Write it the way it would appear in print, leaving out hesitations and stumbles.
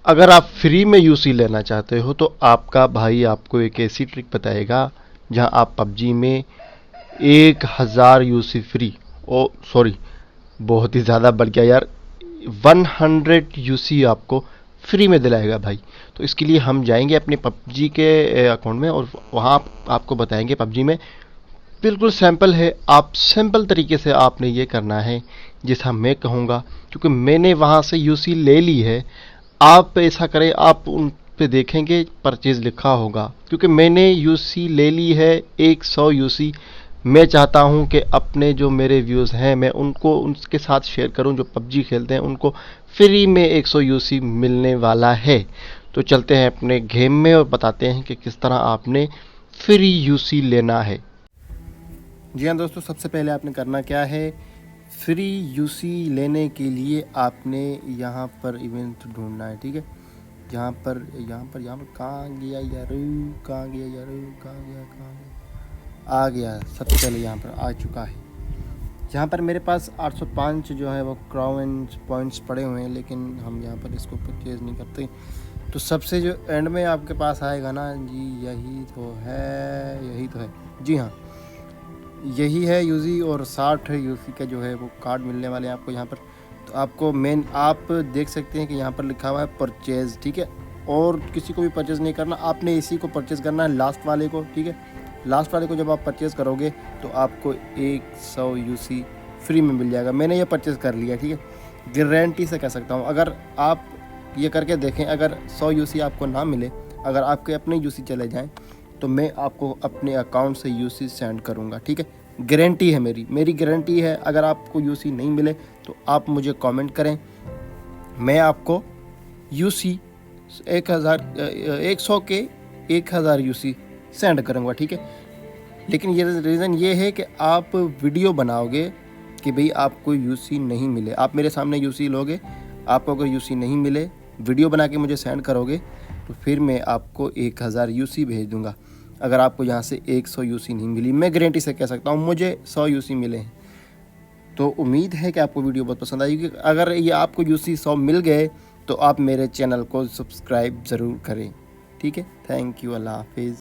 अगर आप फ्री में यूसी लेना चाहते हो तो आपका भाई आपको एक ऐसी ट्रिक बताएगा जहां आप पबजी में 1000 यूसी फ्री, ओ सॉरी, बहुत ही ज़्यादा बढ़ गया यार, 100 यूसी आपको फ्री में दिलाएगा भाई। तो इसके लिए हम जाएंगे अपने पबजी के अकाउंट में और वहाँ आपको बताएंगे पबजी में बिल्कुल सैंपल है, आप सिंपल तरीके से आपने ये करना है जैसा मैं कहूँगा, क्योंकि मैंने वहाँ से यूसी ले ली है। आप ऐसा करें, आप उन पे देखेंगे परचेज लिखा होगा, क्योंकि मैंने यूसी ले ली है 100 यूसी। मैं चाहता हूं कि अपने जो मेरे व्यूज़ हैं मैं उनको उनके साथ शेयर करूं जो पबजी खेलते हैं, उनको फ्री में 100 यूसी मिलने वाला है। तो चलते हैं अपने गेम में और बताते हैं कि किस तरह आपने फ्री यूसी लेना है। जी हाँ दोस्तों, सबसे पहले आपने करना क्या है, फ्री यूसी लेने के लिए आपने यहाँ पर इवेंट ढूंढना है, ठीक है। यहाँ पर कहाँ गया यार, कहाँ गया यार, कहाँ गया, आ गया। सबसे पहले यहाँ पर आ चुका है। यहाँ पर मेरे पास 805 जो है वो क्राउन पॉइंट्स पड़े हुए हैं, लेकिन हम यहाँ पर इसको परचेज नहीं करते। तो सबसे जो एंड में आपके पास आएगा ना जी, यही तो है जी हाँ, यही है यूजी, और 60 यूसी का जो है वो कार्ड मिलने वाले हैं आपको यहाँ पर। तो आपको मेन आप देख सकते हैं कि यहाँ पर लिखा हुआ है परचेज, ठीक है। और किसी को भी परचेज़ नहीं करना, आपने इसी को परचेज़ करना है, लास्ट वाले को, ठीक है। लास्ट वाले को जब आप परचेज़ करोगे तो आपको 100 यूसी फ्री में मिल जाएगा। मैंने ये परचेज़ कर लिया, ठीक है। गारंटी से कह सकता हूँ, अगर आप ये करके देखें, अगर 100 यूसी आपको ना मिले, अगर आपके अपने यूसी चले जाएं, तो मैं आपको अपने अकाउंट से यूसी सेंड करूँगा, ठीक है। गारंटी है, मेरी गारंटी है। अगर आपको यूसी नहीं मिले तो आप मुझे कमेंट करें, मैं आपको यूसी 100 के 1000 यूसी सेंड करूँगा, ठीक है। लेकिन ये रीज़न ये है कि आप वीडियो बनाओगे कि भाई आपको यूसी नहीं मिले, आप मेरे सामने यूसी लोगे, आपको अगर यूसी नहीं मिले, वीडियो बना के मुझे सेंड करोगे, तो फिर मैं आपको 1000 यूसी भेज दूँगा। अगर आपको यहाँ से 100 यूसी नहीं मिली, मैं गारंटी से कह सकता हूँ मुझे 100 यूसी मिले हैं। तो उम्मीद है कि आपको वीडियो बहुत पसंद आएगी। अगर ये आपको यूसी 100 मिल गए तो आप मेरे चैनल को सब्सक्राइब ज़रूर करें, ठीक है। थैंक यू, अल्लाह हाफिज़।